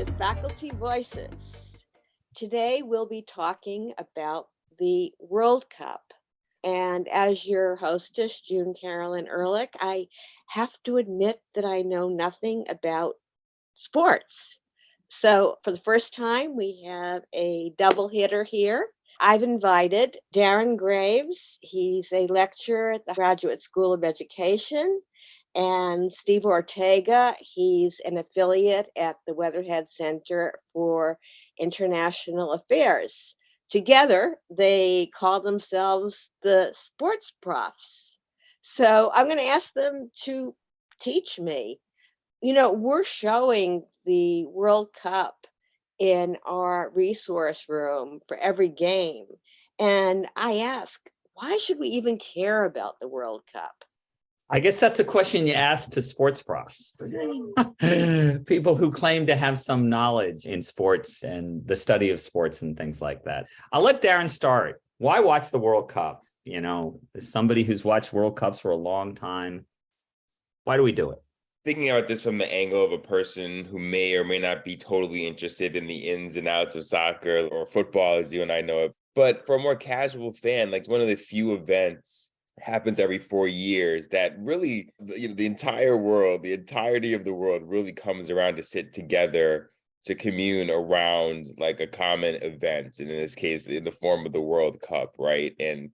to Faculty Voices. Today we'll be talking about the World Cup. And as your hostess, June Carolyn Ehrlich, I have to admit that I know nothing about sports. So for the first time, we have a double hitter here. I've invited Daren Graves. He's a lecturer at the Graduate School of Education, and Steve Ortega. He's an affiliate at the Weatherhead Center for International Affairs. Together, they call themselves the Sports Profs. So I'm going to ask them to teach me. You know, we're showing the World Cup in our resource room for every game. And I ask, why should we even care about the World Cup? I guess that's a question you ask to sports profs. People who claim to have some knowledge in sports and the study of sports and things like that. I'll let Daren start. Why watch the World Cup? You know, as somebody who's watched World Cups for a long time, why do we do it? Thinking about this from the angle of a person who may or may not be totally interested in the ins and outs of soccer or football, as you and I know it. But for a more casual fan, like it's one of the few events happens every 4 years that really, the entire world, the entirety of the world really comes around to sit together to commune around like a common event. And in this case, in the form of the World Cup, right? And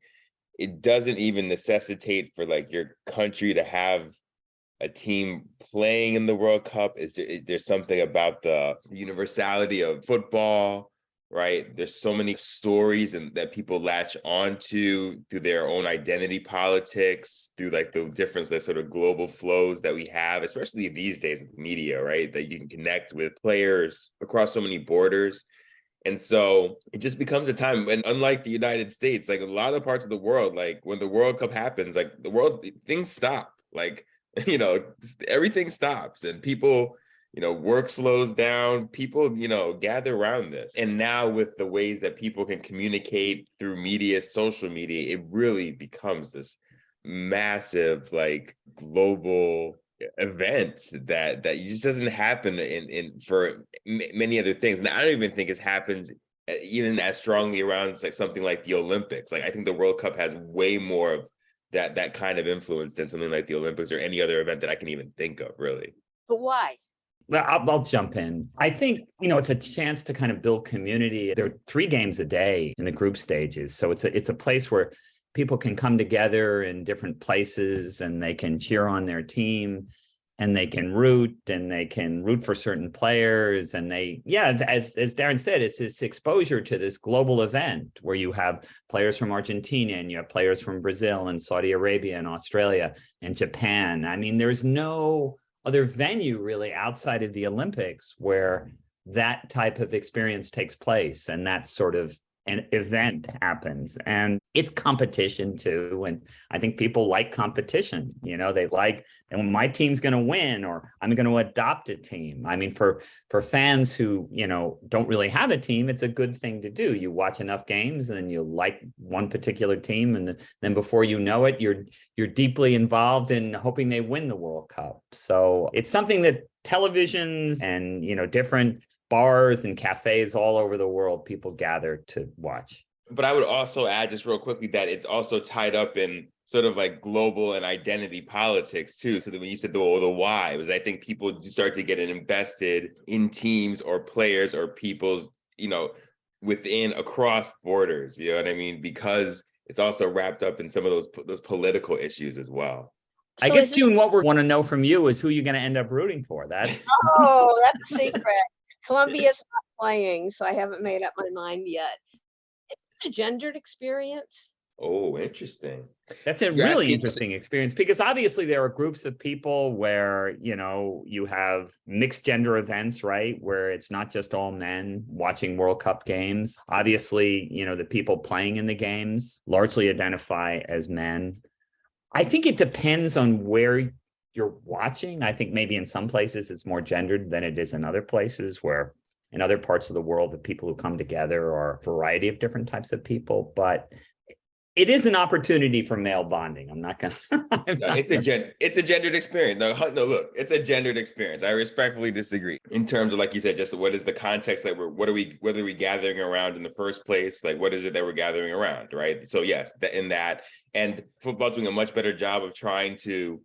it doesn't even necessitate for like your country to have a team playing in the World Cup. There's something about the universality of football, right? There's so many stories and that people latch onto through their own identity politics, through like the different the sort of global flows that we have, especially these days with media, right? That you can connect with players across so many borders. And so it just becomes a time, and unlike the United States, like a lot of parts of the world, like when the World Cup happens, like things stop. Like, everything stops and people, work slows down, people, gather around this. And now with the ways that people can communicate through media, social media, it really becomes this massive, like global event that just doesn't happen in for many other things. And I don't even think it happens even as strongly around like something like the Olympics. Like I think the World Cup has way more of that kind of influence than something like the Olympics or any other event that I can even think of, really. But why? Well, I'll jump in. I think, it's a chance to kind of build community. There are 3 games a day in the group stages. So it's a place where people can come together in different places and they can cheer on their team and they can root for certain players. And as Daren said, it's this exposure to this global event where you have players from Argentina and you have players from Brazil and Saudi Arabia and Australia and Japan. I mean, there's no other venue really outside of the Olympics where that type of experience takes place and that sort of an event happens. And it's competition too. And I think people like competition. They like, and my team's going to win, or I'm going to adopt a team. I mean, for fans who, don't really have a team, it's a good thing to do. You watch enough games and you like one particular team. And then before you know it, you're deeply involved in hoping they win the World Cup. So it's something that televisions and, different bars and cafes all over the world, people gather to watch. But I would also add just real quickly that it's also tied up in sort of like global and identity politics too. So that when you said the why, it was I think people start to get invested in teams or players or people's, within across borders, you know what I mean? Because it's also wrapped up in some of those political issues as well. I guess, June, what we want to know from you is who you're going to end up rooting for. That's a secret. Colombia's not playing, so I haven't made up my mind yet. It's a gendered experience. Oh, interesting. That's a really interesting experience because obviously there are groups of people where, you have mixed gender events, right? Where it's not just all men watching World Cup games. Obviously, the people playing in the games largely identify as men. I think it depends on where you're watching. I think maybe in some places it's more gendered than it is in other places, where in other parts of the world, the people who come together are a variety of different types of people. But It is an opportunity for male bonding. I'm not gonna. No, it's a gendered experience. No, look, it's a gendered experience. I respectfully disagree in terms of, like you said, just what is the context that what are we gathering around in the first place? Like, what is it that we're gathering around, right? So yes, and football's doing a much better job of trying to,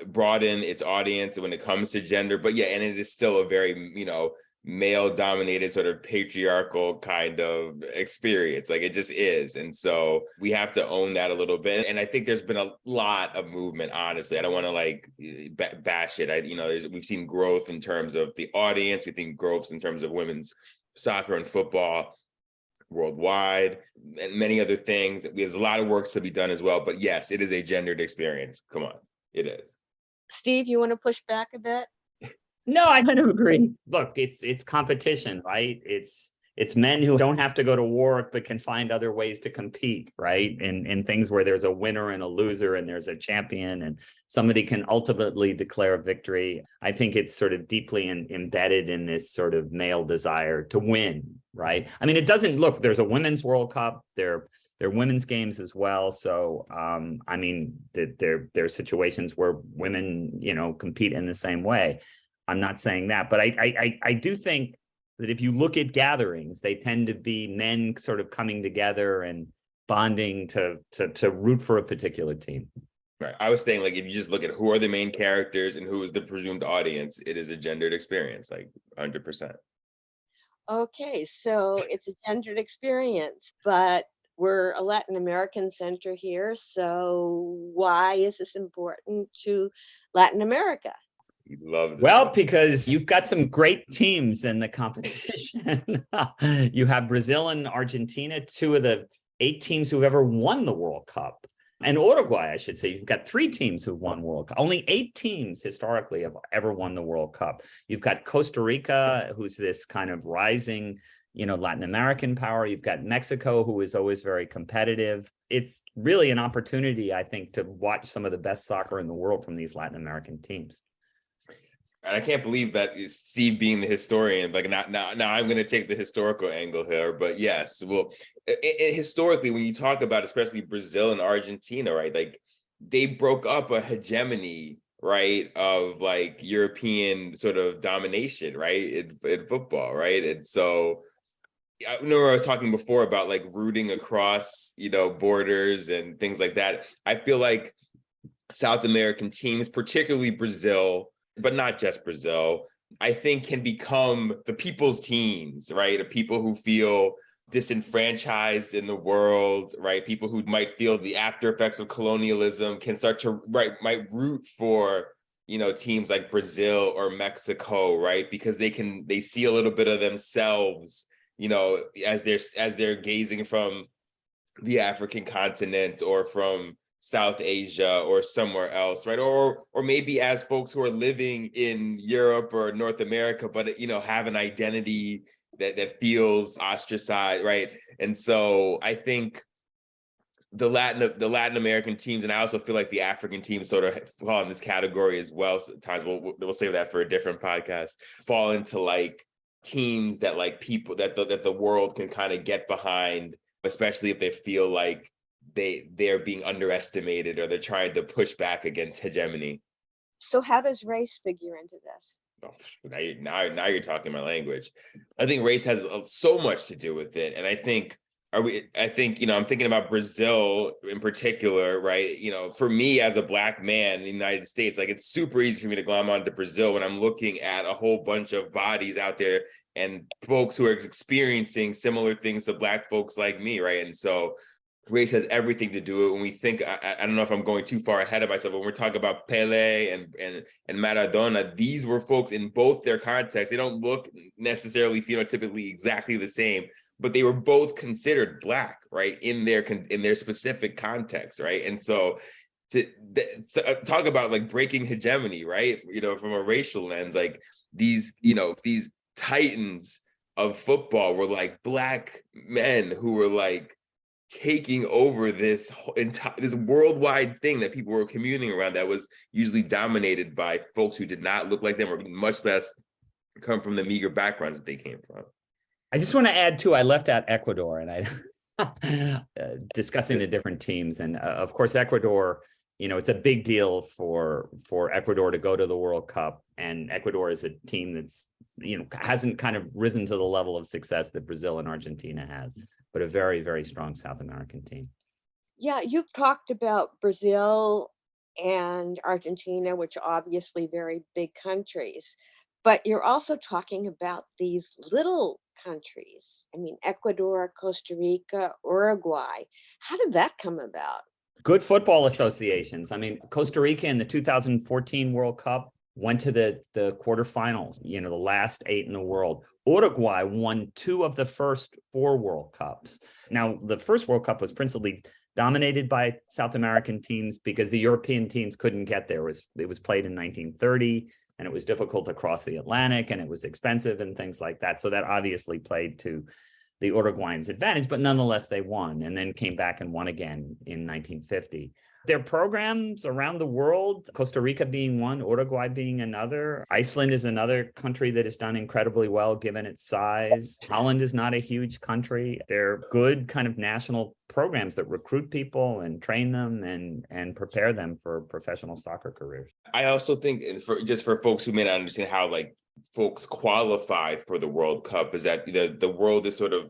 broaden its audience when it comes to gender. But yeah, and it is still a very, male dominated sort of patriarchal kind of experience. Like, it just is. And so we have to own that a little bit. And I think there's been a lot of movement, honestly. I don't want to bash it. We've seen growth in terms of the audience. We've seen growth in terms of women's soccer and football worldwide and many other things. There's a lot of work to be done as well. But yes, it is a gendered experience. Come on, it is. Steve, you want to push back a bit? No, I kind of agree. Look, it's competition, right? It's men who don't have to go to war, but can find other ways to compete, right? In things where there's a winner and a loser and there's a champion and somebody can ultimately declare a victory. I think it's sort of deeply embedded in this sort of male desire to win, right? I mean, it doesn't look, there's a women's World Cup, there are women's games as well. So, I mean, there are situations where women, compete in the same way. I'm not saying that, but I do think that if you look at gatherings, they tend to be men sort of coming together and bonding to root for a particular team. Right. I was saying, like, if you just look at who are the main characters and who is the presumed audience, it is a gendered experience, like 100%. Okay, so it's a gendered experience, but we're a Latin American center here. So why is this important to Latin America? Love this. Well, because you've got some great teams in the competition. You have Brazil and Argentina, 2 of the 8 teams who've ever won the World Cup. And Uruguay, I should say, you've got 3 teams who've won World Cup. Only 8 teams historically have ever won the World Cup. You've got Costa Rica, who's this kind of rising, Latin American power. You've got Mexico, who is always very competitive. It's really an opportunity, I think, to watch some of the best soccer in the world from these Latin American teams. And I can't believe that is Steve being the historian. Like, now I'm going to take the historical angle here. But yes, well, historically, when you talk about especially Brazil and Argentina, right, like they broke up a hegemony, right, of like European sort of domination, right, in football, right. And so I know I was talking before about like rooting across, borders and things like that. I feel like South American teams, particularly Brazil, but not just Brazil, I think can become the people's teams, right? Of people who feel disenfranchised in the world, right? People who might feel the after effects of colonialism can start to, might root for, teams like Brazil or Mexico, right? Because they see a little bit of themselves, as they're gazing from the African continent or from South Asia or somewhere else, right? Or maybe as folks who are living in Europe or North America, but have an identity that feels ostracized, right? And so I think the Latin American teams, and I also feel like the African teams sort of fall in this category as well. Sometimes we'll save that for a different podcast. Fall into like teams that like people that the world can kind of get behind, especially if they feel like they're being underestimated or they're trying to push back against hegemony. So how does race figure into this? Oh, now you're talking my language. I think race has so much to do with it. And I think I'm thinking about Brazil in particular, right? For me as a Black man in the United States, like it's super easy for me to glom onto Brazil when I'm looking at a whole bunch of bodies out there and folks who are experiencing similar things to Black folks like me, right? And so race has everything to do with it. When we think, I don't know if I'm going too far ahead of myself, but when we're talking about Pele and Maradona, these were folks in both their contexts. They don't look necessarily phenotypically exactly the same, but they were both considered Black, right, in their specific context, right? And so to talk about like breaking hegemony, right, from a racial lens, like these titans of football were like Black men who were like taking over this worldwide thing that people were communing around that was usually dominated by folks who did not look like them or much less come from the meager backgrounds that they came from. I just want to add too, I left out Ecuador, and discussing the different teams. And of course, Ecuador, it's a big deal for Ecuador to go to the World Cup. And Ecuador is a team that's, hasn't kind of risen to the level of success that Brazil and Argentina have, but a very, very strong South American team. Yeah, you've talked about Brazil and Argentina, which are obviously very big countries, but you're also talking about these little countries. I mean, Ecuador, Costa Rica, Uruguay. How did that come about? Good football associations. I mean, Costa Rica in the 2014 World Cup went to the quarterfinals, the last 8 in the world. Uruguay won 2 of the first 4 World Cups. Now, the first World Cup was principally dominated by South American teams because the European teams couldn't get there. It was played in 1930, and it was difficult to cross the Atlantic, and it was expensive and things like that. So that obviously played to the Uruguayans' advantage, but nonetheless, they won and then came back and won again in 1950. Their programs around the world, Costa Rica being one, Uruguay being another. Iceland is another country that has done incredibly well given its size. Holland is not a huge country. They're good kind of national programs that recruit people and train them and prepare them for professional soccer careers. I also think for folks who may not understand how folks qualify for the World Cup, is that the world is sort of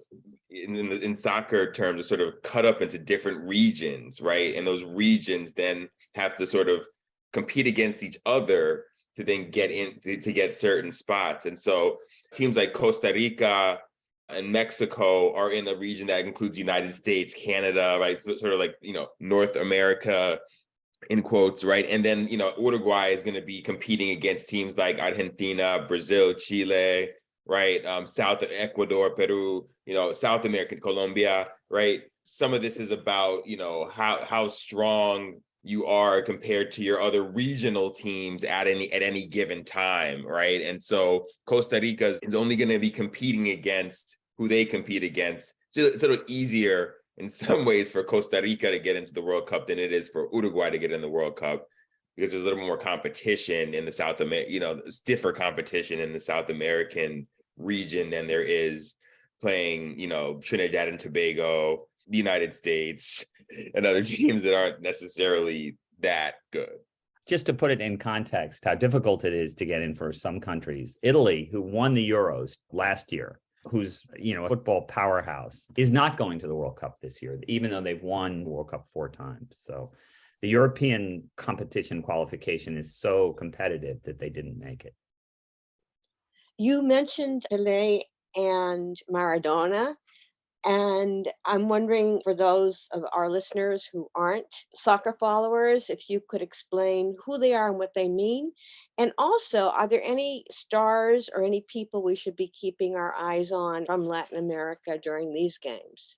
in soccer terms is sort of cut up into different regions, right? And those regions then have to sort of compete against each other to then get in to get certain spots. And so teams like Costa Rica and Mexico are in a region that includes United States, Canada, right? So sort of like, North America, in quotes, right? And then, Uruguay is going to be competing against teams like Argentina, Brazil, Chile, right? South of Ecuador, Peru, South American, Colombia, right? Some of this is about, how strong you are compared to your other regional teams at any given time, right? And so Costa Rica is only going to be competing against who they compete against. So it's a little easier in some ways for Costa Rica to get into the World Cup than it is for Uruguay to get in the World Cup, because there's a little more competition in the South American, stiffer competition in the South American region than there is playing, Trinidad and Tobago, the United States, and other teams that aren't necessarily that good. Just to put it in context, how difficult it is to get in for some countries. Italy, who won the Euros last year, who's a football powerhouse, is not going to the World Cup this year, even though they've won the World Cup 4 times. So the European competition qualification is so competitive that they didn't make it. You mentioned Pelé and Maradona, and I'm wondering, for those of our listeners who aren't soccer followers, if you could explain who they are and what they mean. And also, are there any stars or any people we should be keeping our eyes on from Latin America during these games?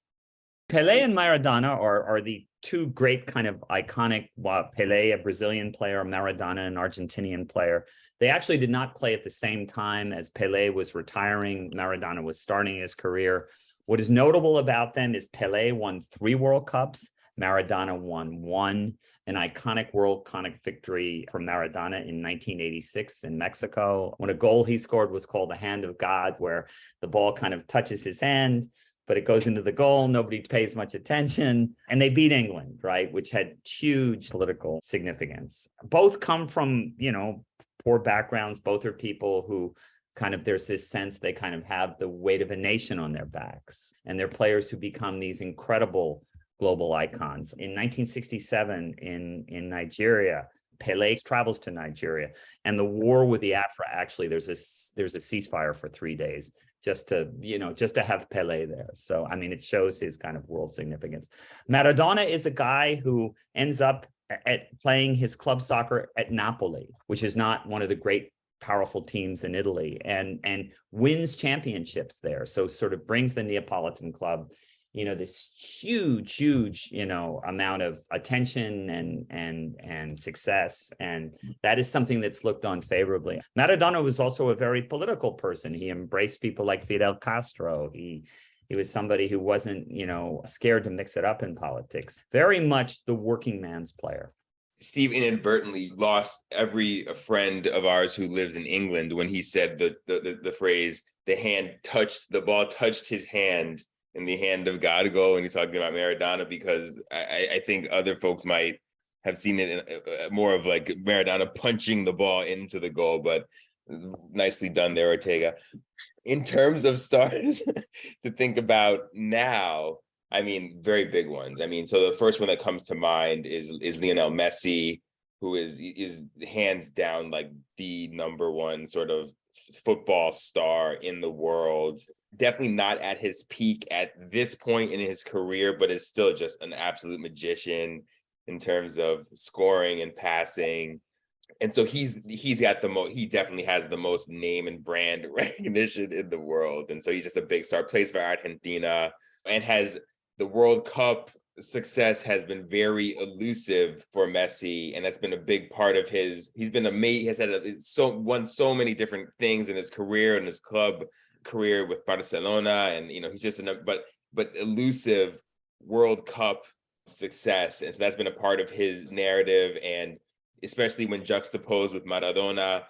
Pelé and Maradona are the 2 great kind of iconic, Pelé, a Brazilian player, Maradona, an Argentinian player. They actually did not play at the same time as Pelé was retiring. Maradona was starting his career. What is notable about them is Pelé won 3 World Cups. Maradona won 1, an iconic victory for Maradona in 1986 in Mexico, when a goal he scored was called the Hand of God, where the ball kind of touches his hand, but it goes into the goal. Nobody pays much attention. And they beat England, right, which had huge political significance. Both come from, poor backgrounds. Both are people who there's this sense they kind of have the weight of a nation on their backs. And they're players who become these incredible global icons. In 1967 in Nigeria, Pelé travels to Nigeria, and the war with the Afra, actually there's a ceasefire for 3 days just to have Pelé there. So, I mean, it shows his kind of world significance. Maradona is a guy who ends up at playing his club soccer at Napoli, which is not one of the great powerful teams in Italy, and wins championships there. So sort of brings the Neapolitan club, this huge, amount of attention and success. And that is something that's looked on favorably. Maradona was also a very political person. He embraced people like Fidel Castro. He was somebody who wasn't, scared to mix it up in politics. Very much the working man's player. Steve inadvertently lost every friend of ours who lives in England when he said the phrase, the ball touched his hand in the hand of God goal when he's talking about Maradona, because I think other folks might have seen it in more of like Maradona punching the ball into the goal, but nicely done there, Ortega. In terms of stars to think about now, I mean, very big ones. I mean, so the first one that comes to mind is Lionel Messi, who is hands down like the number one sort of football star in the world. Definitely not at his peak at this point in his career, but is still just an absolute magician in terms of scoring and passing. And so he definitely has the most name and brand recognition in the world. And so he's just a big star, plays for Argentina, and has the World Cup success has been very elusive for Messi. And that's been a big part of he's been amazing. Won so many different things in his career and his club career with Barcelona. And, he's just but elusive World Cup success. And so that's been a part of his narrative. And especially when juxtaposed with Maradona,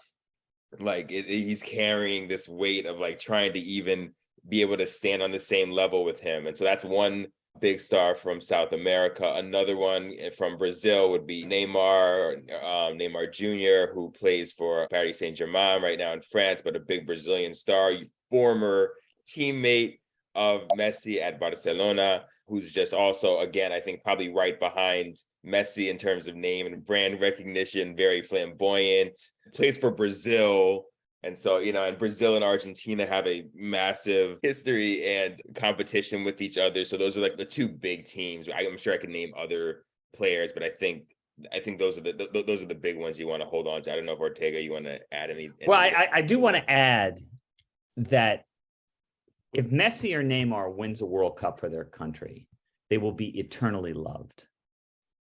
like he's carrying this weight of like trying to even be able to stand on the same level with him. And so that's one big star from South America. Another one from Brazil would be Neymar Jr., who plays for Paris Saint-Germain right now in France, but a big Brazilian star, former teammate of Messi at Barcelona, who's just also, again, I think probably right behind Messi in terms of name and brand recognition, very flamboyant, plays for Brazil. And so, and Brazil and Argentina have a massive history and competition with each other. So those are like the two big teams. I'm sure I could name other players, but I think those are the big ones you want to hold on to. I don't know if Ortega, you want to add any. Well, I do want to add that if Messi or Neymar wins a World Cup for their country, they will be eternally loved.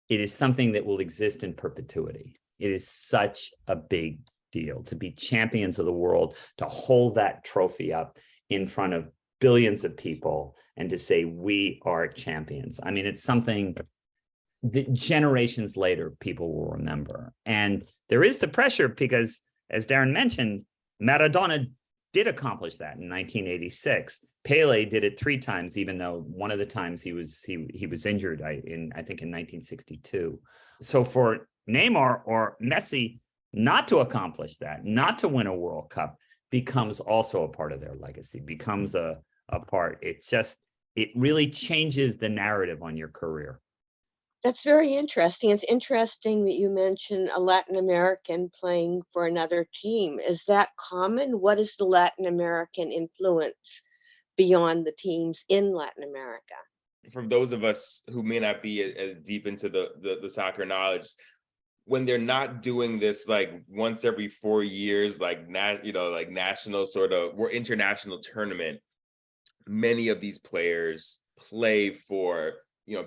It is something that will exist in perpetuity. It is such a big deal to be champions of the world, to hold that trophy up in front of billions of people and to say, we are champions. I mean, it's something that generations later people will remember. And there is the pressure because, as Daren mentioned, Maradona did accomplish that in 1986. Pele did it 3 times, even though one of the times he was injured, I think in 1962. So for Neymar or Messi not to accomplish that, not to win a World Cup, becomes also a part of their legacy, becomes a part. It really changes the narrative on your career. That's very interesting. It's interesting that you mentioned a Latin American playing for another team. Is that common? What is the Latin American influence beyond the teams in Latin America? For those of us who may not be as deep into the soccer knowledge, when they're not doing this like once every 4 years, like national sort of or international tournament, many of these players play for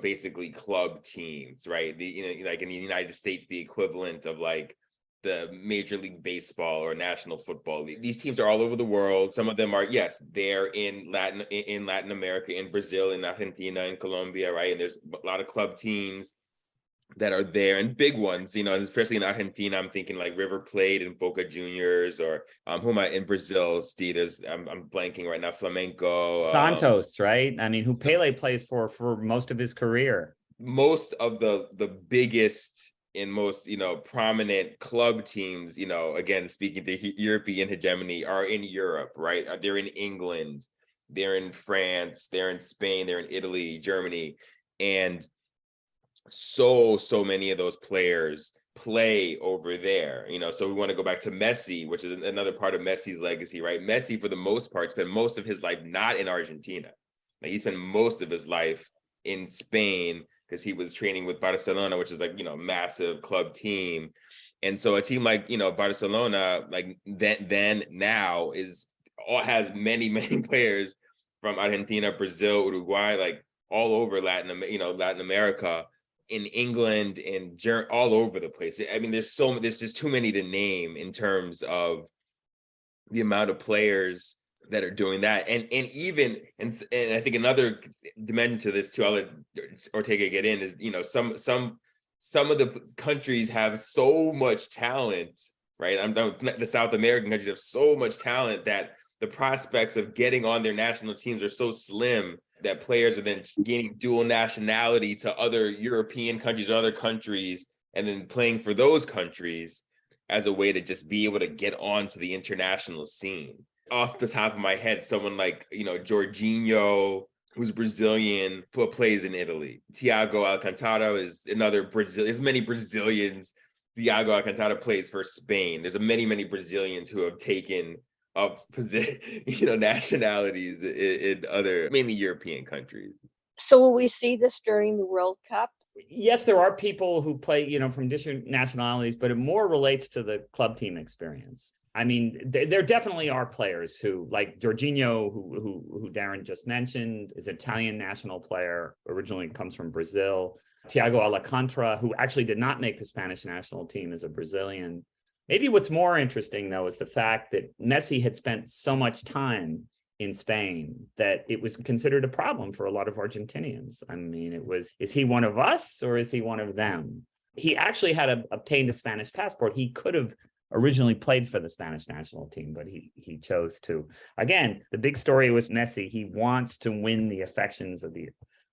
basically club teams, right? Like in the United States, the equivalent of like the Major League Baseball or National Football League. These teams are all over the world. Some of them are, yes, they're in Latin America, in Brazil, in Argentina, in Colombia, right? And there's a lot of club teams that are there, and big ones, especially in Argentina. I'm thinking like River Plate and Boca Juniors, or who am I in Brazil, Steve? I'm blanking right now. Flamenco, Santos, right? I mean, who Pele plays for most of his career. Most of the biggest and most prominent club teams, again speaking to European hegemony, are in Europe, right? They're in England, they're in France, they're in Spain, they're in Italy, Germany, and so many of those players play over there. So we want to go back to Messi, which is another part of Messi's legacy, right? Messi, for the most part, spent most of his life not in Argentina. Like, he spent most of his life in Spain because he was training with Barcelona, which is like massive club team. And so a team like Barcelona, like then now has many players from Argentina, Brazil, Uruguay, like all over Latin America, in England, and all over the place. I mean, there's just too many to name in terms of the amount of players that are doing that. And I think another dimension to this too, I'll let Ortega get in, is some of the countries have so much talent, right? The South American countries have so much talent that the prospects of getting on their national teams are so slim that players are then gaining dual nationality to other European countries or other countries, and then playing for those countries as a way to just be able to get onto the international scene. Off the top of my head, someone like, Jorginho, who's Brazilian, who plays in Italy. Thiago Alcantara is another Brazil. There's many Brazilians. Thiago Alcantara plays for Spain. There's many, many Brazilians who have taken up nationalities in other, mainly European countries. So will we see this during the World Cup? Yes, there are people who play, from different nationalities, but it more relates to the club team experience. I mean, there definitely are players who, like Jorginho, who Daren just mentioned, is an Italian national player, originally comes from Brazil. Thiago Alcantara, who actually did not make the Spanish national team, is a Brazilian. Maybe what's more interesting, though, is the fact that Messi had spent so much time in Spain that it was considered a problem for a lot of Argentinians. I mean, is he one of us or is he one of them? He actually had obtained a Spanish passport. He could have originally played for the Spanish national team, but he chose to. Again, the big story was Messi. He wants to win the affections of the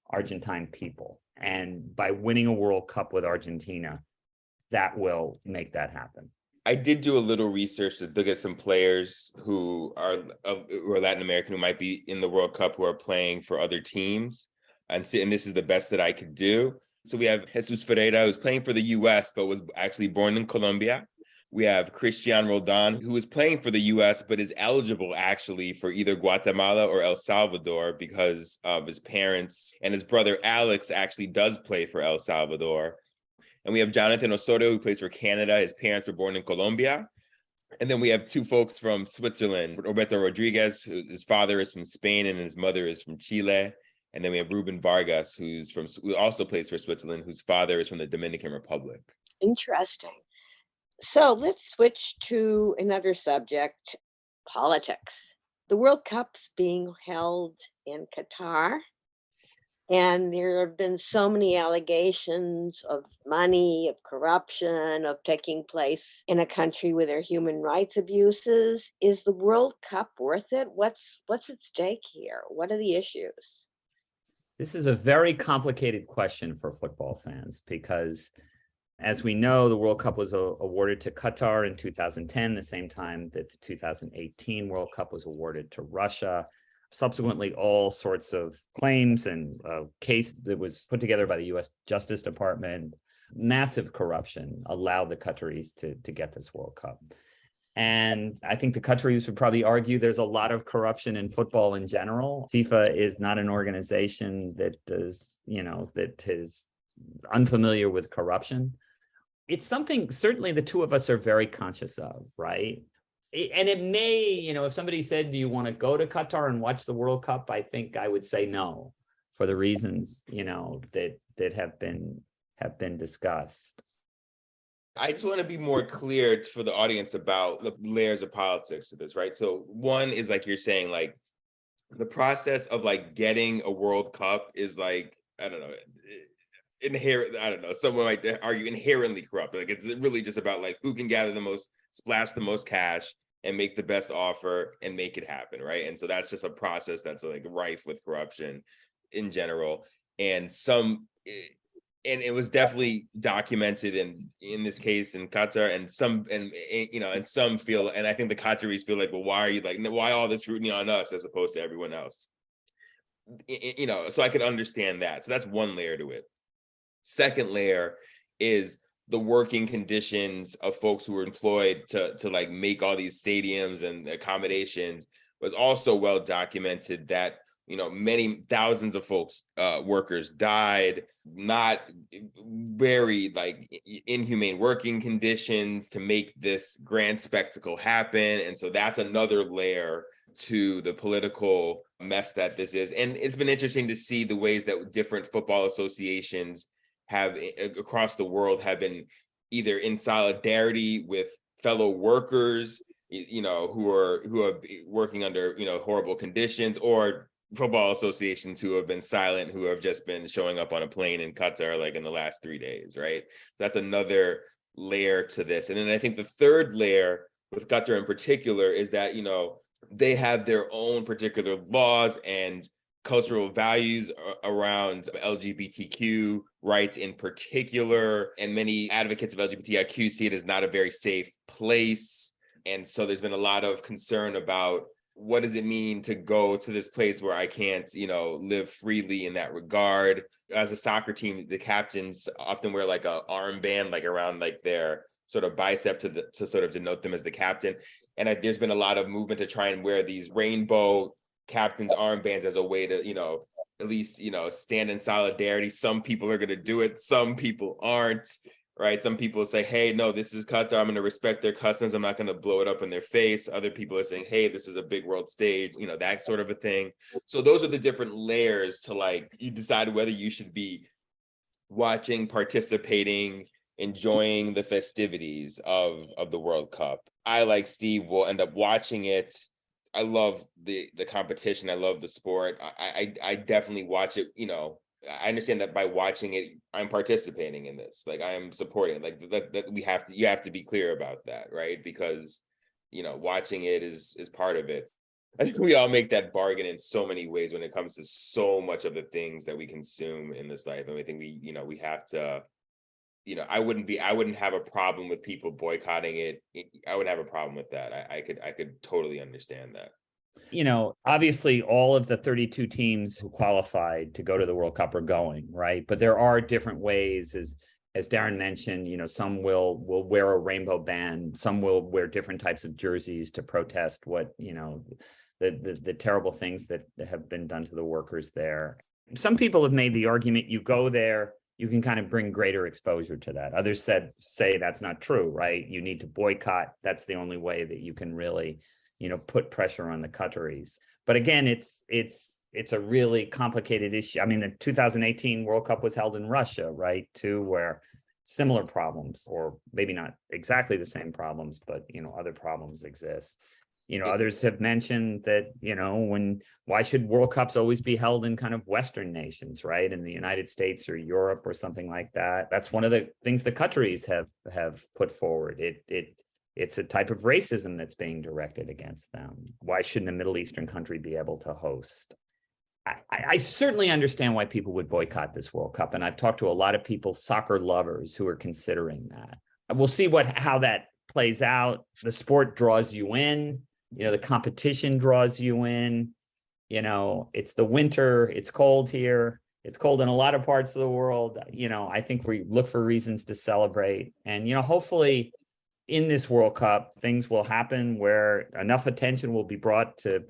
Argentine people. And by winning a World Cup with Argentina, that will make that happen. I did do a little research to look at some players who are Latin American who might be in the World Cup who are playing for other teams. And this is the best that I could do. So we have Jesus Ferreira, who's playing for the US, but was actually born in Colombia. We have Christian Roldan, who is playing for the US, but is eligible actually for either Guatemala or El Salvador because of his parents. And his brother Alex actually does play for El Salvador. And we have Jonathan Osorio, who plays for Canada. His parents were born in Colombia. And then we have two folks from Switzerland, Roberto Rodriguez, his father is from Spain and his mother is from Chile. And then we have Ruben Vargas, who also plays for Switzerland, whose father is from the Dominican Republic. Interesting. So let's switch to another subject, politics. The World Cup's being held in Qatar. And there have been so many allegations of money, of corruption, of taking place in a country where there are human rights abuses. Is the World Cup worth it? What's at stake here? What are the issues? This is a very complicated question for football fans because, as we know, the World Cup was awarded to Qatar in 2010, the same time that the 2018 World Cup was awarded to Russia. Subsequently, all sorts of claims and a case that was put together by the U.S. Justice Department, massive corruption allowed the Qataris to get this World Cup. And I think the Qataris would probably argue there's a lot of corruption in football in general. FIFA is not an organization that that is unfamiliar with corruption. It's something certainly the two of us are very conscious of, right? And it may, if somebody said, do you want to go to Qatar and watch the World Cup? I think I would say no, for the reasons, that have been discussed. I just want to be more clear for the audience about the layers of politics to this, right? So one is like you're saying, like the process of like getting a World Cup is like, I don't know, someone might argue inherently corrupt. Like it's really just about like who can gather the most, splash the most cash and make the best offer and make it happen, right? And so that's just a process that's like rife with corruption in general. And it was definitely documented in this case in Qatar, and some feel, and I think the Qataris feel like, well, why all this scrutiny on us as opposed to everyone else? So I could understand that. So that's one layer to it. Second layer is the working conditions of folks who were employed to like make all these stadiums and accommodations. Was also well documented that many thousands of folks, workers died, not very like inhumane working conditions to make this grand spectacle happen. And so that's another layer to the political mess that this is. And it's been interesting to see the ways that different football associations have across the world have been either in solidarity with fellow workers, who are working under, horrible conditions, or football associations who have been silent, who have just been showing up on a plane in Qatar like in the last 3 days, right? So that's another layer to this. And then I think the third layer with Qatar in particular is that, they have their own particular laws and cultural values around LGBTQ rights in particular. And many advocates of LGBTIQ see it as not a very safe place. And so there's been a lot of concern about what does it mean to go to this place where I can't, live freely in that regard. As a soccer team, the captains often wear like a armband, like around like their sort of bicep to sort of denote them as the captain. And there's been a lot of movement to try and wear these rainbow captain's armbands as a way to, at least, stand in solidarity. Some people are going to do it. Some people aren't, right? Some people say, hey, no, this is Qatar. I'm going to respect their customs. I'm not going to blow it up in their face. Other people are saying, hey, this is a big world stage, that sort of a thing. So those are the different layers to like, you decide whether you should be watching, participating, enjoying the festivities of the World Cup. I, like Steve, will end up watching it. I love the competition. I love the sport. I definitely watch it. I understand that by watching it, I'm participating in this. Like I am supporting. Like that you have to be clear about that, right? Because watching it is part of it. I think we all make that bargain in so many ways when it comes to so much of the things that we consume in this life, and I think we have to. I wouldn't have a problem with people boycotting it. I wouldn't have a problem with that. I could totally understand that. Obviously all of the 32 teams who qualified to go to the World Cup are going, right? But there are different ways, as Daren mentioned, some will wear a rainbow band, some will wear different types of jerseys to protest what, the terrible things that have been done to the workers there. Some people have made the argument you go there, you can kind of bring greater exposure to that. Others say that's not true, right? You need to boycott. That's the only way that you can really, put pressure on the Qataris. But again, it's a really complicated issue. I mean, the 2018 World Cup was held in Russia, right? Too, where similar problems, or maybe not exactly the same problems, but other problems exist. Others have mentioned that, why should World Cups always be held in kind of Western nations, right? In the United States or Europe or something like that. That's one of the things the Qataris have put forward. It's a type of racism that's being directed against them. Why shouldn't a Middle Eastern country be able to host? I certainly understand why people would boycott this World Cup. And I've talked to a lot of people, soccer lovers, who are considering that. We'll see how that plays out. The sport draws you in. The competition draws you in. It's the winter, it's cold here. It's cold in a lot of parts of the world. I think we look for reasons to celebrate. And, hopefully in this World Cup, things will happen where enough attention will be brought to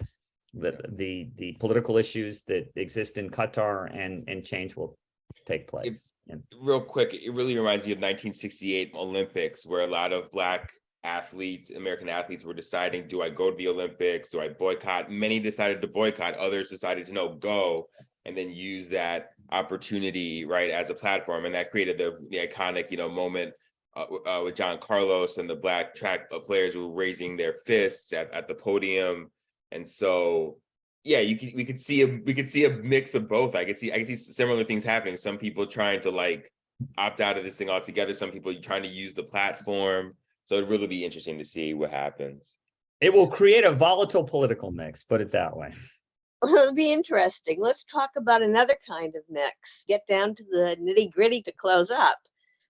the political issues that exist in Qatar, and change will take place. Real quick, it really reminds me of 1968 Olympics, where a lot of Black American athletes were deciding, do I go to the Olympics? Do I boycott? Many decided to boycott, others decided to go, and then use that opportunity, right, as a platform. And that created the iconic, moment with John Carlos and the Black track players who were raising their fists at the podium. And so, yeah, we could see a mix of both. I could see similar things happening. Some people trying to like opt out of this thing altogether. Some people trying to use the platform. So it'd really be interesting to see what happens. It will create a volatile political mix, put it that way. Well, it'll be interesting. Let's talk about another kind of mix. Get down to the nitty-gritty to close up.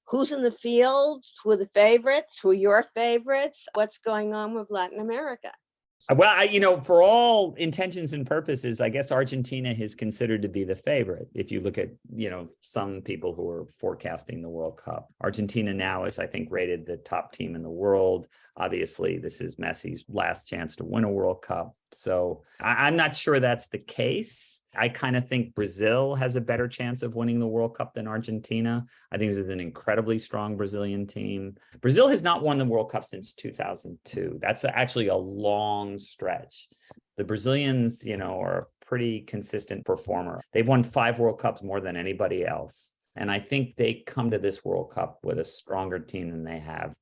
Who's in the field? Who are the favorites? Who are your favorites? What's going on with Latin America? Well, for all intentions and purposes, I guess Argentina is considered to be the favorite. If you look at, some people who are forecasting the World Cup, Argentina now is, I think, rated the top team in the world. Obviously, this is Messi's last chance to win a World Cup. So I'm not sure that's the case. I kind of think Brazil has a better chance of winning the World Cup than Argentina. I think this is an incredibly strong Brazilian team. Brazil has not won the World Cup since 2002. That's actually a long stretch. The Brazilians, are a pretty consistent performer. They've won 5 World Cups, more than anybody else. And I think they come to this World Cup with a stronger team than they have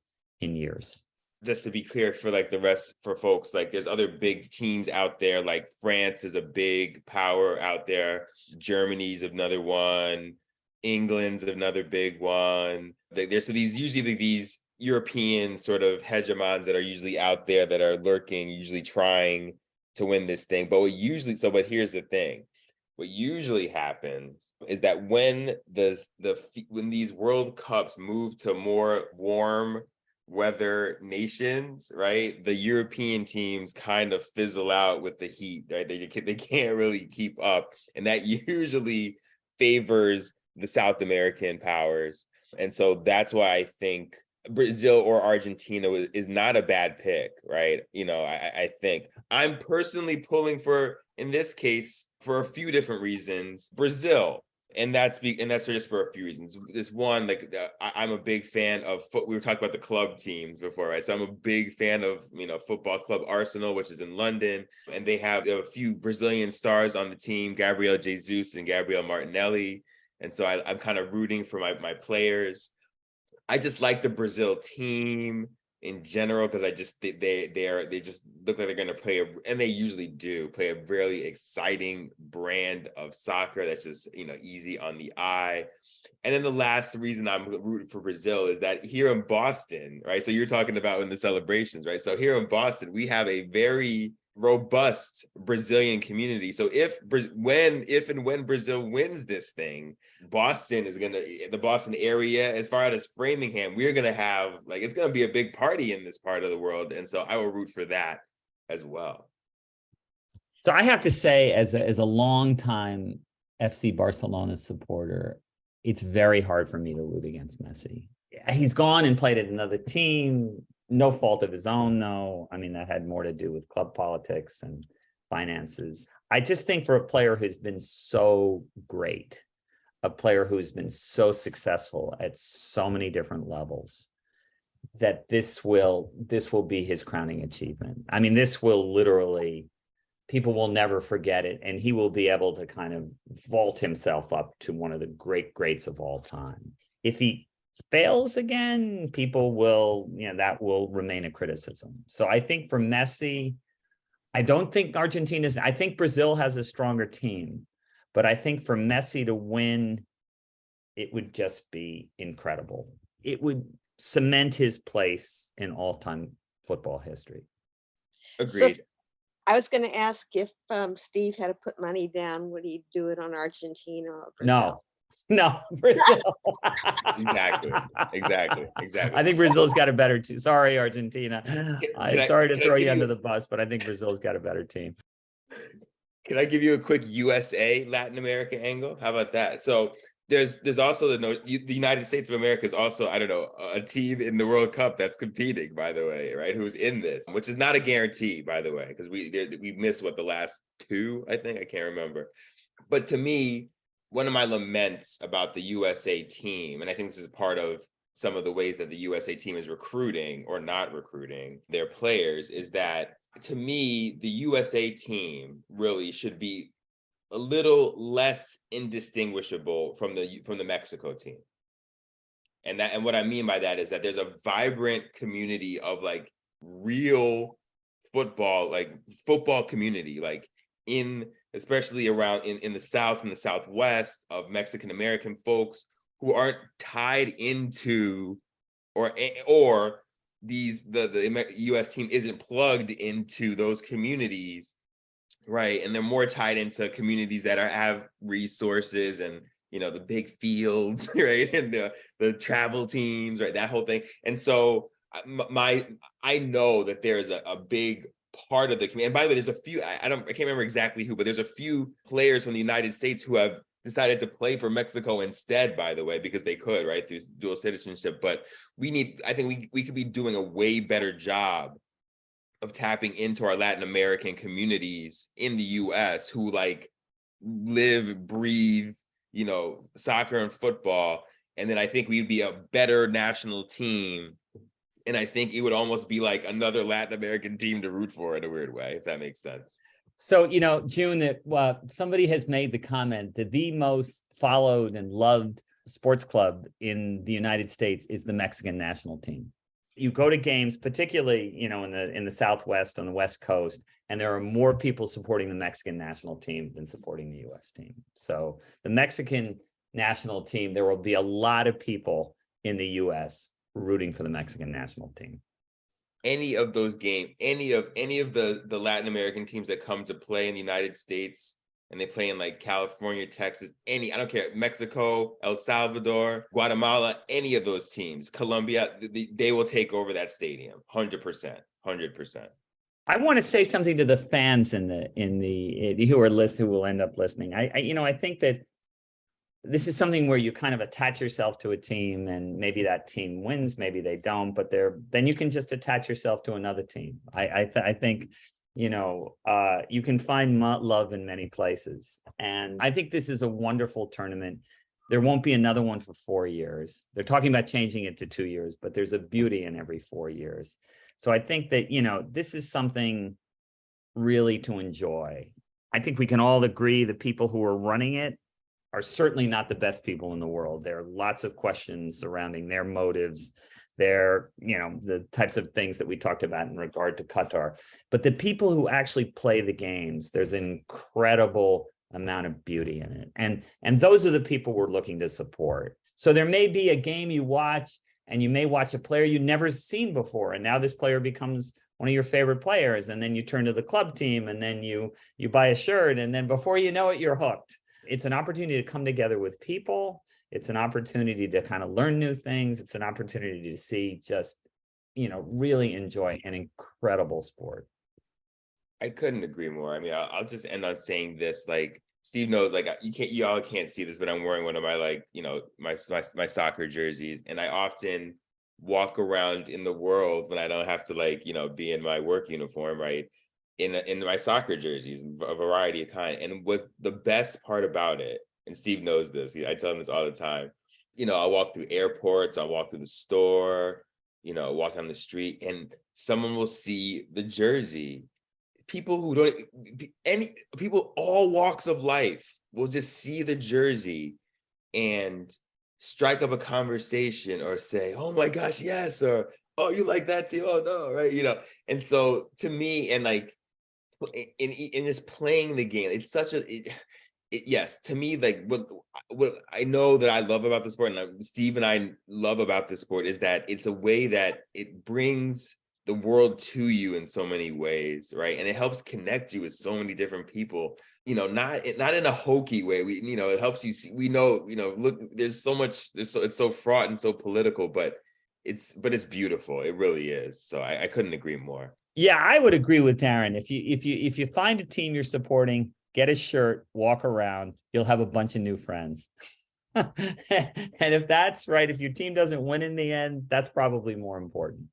in years. Just to be clear for like the rest for folks, like there's other big teams out there, like France is a big power out there. Germany's another one. England's another big one. There's usually these European sort of hegemons that are usually out there that are lurking, usually trying to win this thing. But here's the thing. what usually happens is that when when these World Cups move to more warm weather nations, right, the European teams kind of fizzle out with the heat, right? They can't really keep up, and that usually favors the South American powers. And so that's why I think Brazil or Argentina is not a bad pick, right? I think I'm personally pulling for, in this case, for a few different reasons, Brazil. And that's just for a few reasons. This one, like I'm a big fan of we were talking about the club teams before, right? So I'm a big fan of football club Arsenal, which is in London, and they have a few Brazilian stars on the team, Gabriel Jesus and Gabriel Martinelli, and so I'm kind of rooting for my players. I just like the Brazil team in general because I just think they just look like they're going to play and they usually do play a really exciting brand of soccer that's just easy on the eye. And then the last reason I'm rooting for Brazil is that here in Boston, right? So you're talking about in the celebrations, right? So here in Boston, we have a very robust Brazilian community. So if and when Brazil wins this thing, the Boston area, as far out as Framingham, we're gonna have it's gonna be a big party in this part of the world, and so I will root for that as well. So I have to say, as a longtime FC Barcelona supporter, it's very hard for me to root against Messi. He's gone and played at another team. No fault of his own, no. I mean, that had more to do with club politics and finances. I just think for a player who's been so great, a player who's been so successful at so many different levels, that this will be his crowning achievement. I mean, this will literally, people will never forget it, and he will be able to kind of vault himself up to one of the greats of all time. If he fails again, people will, that will remain a criticism. So I think for Messi, I don't think I think Brazil has a stronger team, but I think for Messi to win, it would just be incredible. It would cement his place in all-time football history. Agreed. So I was going to ask if Steve had to put money down, would he do it on Argentina or Brazil? No, Brazil. Exactly. I think Brazil's got a better team. Sorry, Argentina. Sorry to throw you under the bus, but I think Brazil's got a better team. Can I give you a quick USA Latin America angle? How about that? So there's also the United States of America is also, I don't know, a team in the World Cup that's competing, by the way, right? Who's in this, which is not a guarantee, by the way, because we missed the last two, I think, I can't remember. But to me, one of my laments about the USA team, and I think this is part of some of the ways that the USA team is recruiting or not recruiting their players, is that to me, the USA team really should be a little less indistinguishable from the Mexico team. And what I mean by that is that there's a vibrant community of real football community, especially around in the South and the Southwest, of Mexican American folks who aren't tied into the US team isn't plugged into those communities, right? And they're more tied into communities that have resources and the big fields, right? And the travel teams, right? That whole thing. And so I know that there's a big part of the community. And by the way, there's a few, I can't remember exactly who, but there's a few players from the United States who have decided to play for Mexico instead, by the way, because they could, right, through dual citizenship. But I think we could be doing a way better job of tapping into our Latin American communities in the US who live, breathe, soccer and football. And then I think we'd be a better national team. And I think it would almost be like another Latin American team to root for in a weird way, if that makes sense. So, June, that somebody has made the comment that the most followed and loved sports club in the United States is the Mexican national team. You go to games, particularly, in the Southwest, on the West Coast, and there are more people supporting the Mexican national team than supporting the US team. So the Mexican national team, there will be a lot of people in the US rooting for the Mexican national team. Any of those games, any of the Latin American teams that come to play in the United States and they play in like California, Texas, I don't care, Mexico, El Salvador, Guatemala, any of those teams, Colombia, they will take over that stadium, 100%, 100%. I want to say something to the fans who will end up listening. I think that this is something where you kind of attach yourself to a team, and maybe that team wins, maybe they don't, but then you can just attach yourself to another team. I think you can find love in many places, and I think this is a wonderful tournament. There won't be another one for 4 years. They're talking about changing it to 2 years, but there's a beauty in every 4 years. So I think that, this is something really to enjoy. I think we can all agree the people who are running it are certainly not the best people in the world. There are lots of questions surrounding their motives, the types of things that we talked about in regard to Qatar. But the people who actually play the games, there's an incredible amount of beauty in it. And those are the people we're looking to support. So there may be a game you watch, and you may watch a player you've never seen before, and now this player becomes one of your favorite players, and then you turn to the club team, and then you buy a shirt, and then before you know it, you're hooked. It's an opportunity to come together with people. It's an opportunity to kind of learn new things. It's an opportunity to see just, really enjoy an incredible sport. I couldn't agree more. I mean, I'll just end on saying this, like, Steve knows, like, you all can't see this, but I'm wearing one of my, like, my soccer jerseys, and I often walk around in the world when I don't have to, like, be in my work uniform, right, in my soccer jerseys, a variety of kind. And what the best part about it, and Steve knows this, I tell him this all the time, I'll walk through airports, I'll walk through the store, walk down the street, and someone will see the jersey. People all walks of life will just see the jersey and strike up a conversation or say, "Oh my gosh, yes," or "Oh, you like that too? Oh no," right? And so to me, and like in just playing the game, it's such yes, to me, like what I know that I love about the sport, and Steve and I love about this sport, is that it's a way that it brings the world to you in so many ways, right? And it helps connect you with so many different people, not in a hokey way. It helps you see, look, there's so much, it's so fraught and so political, but it's beautiful. It really is. So I couldn't agree more. Yeah, I would agree with Daren. If you find a team you're supporting, get a shirt, walk around, you'll have a bunch of new friends. And if that's right, if your team doesn't win in the end, that's probably more important.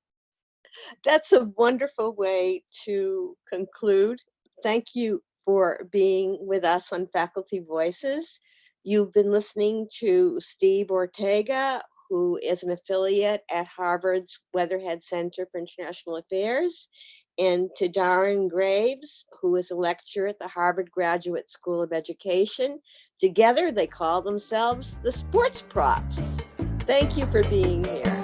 That's a wonderful way to conclude. Thank you for being with us on Faculty Voices. You've been listening to Steve Ortega, who is an affiliate at Harvard's Weatherhead Center for International Affairs, and to Daren Graves, who is a lecturer at the Harvard Graduate School of Education. Together, they call themselves the Sports Profs. Thank you for being here.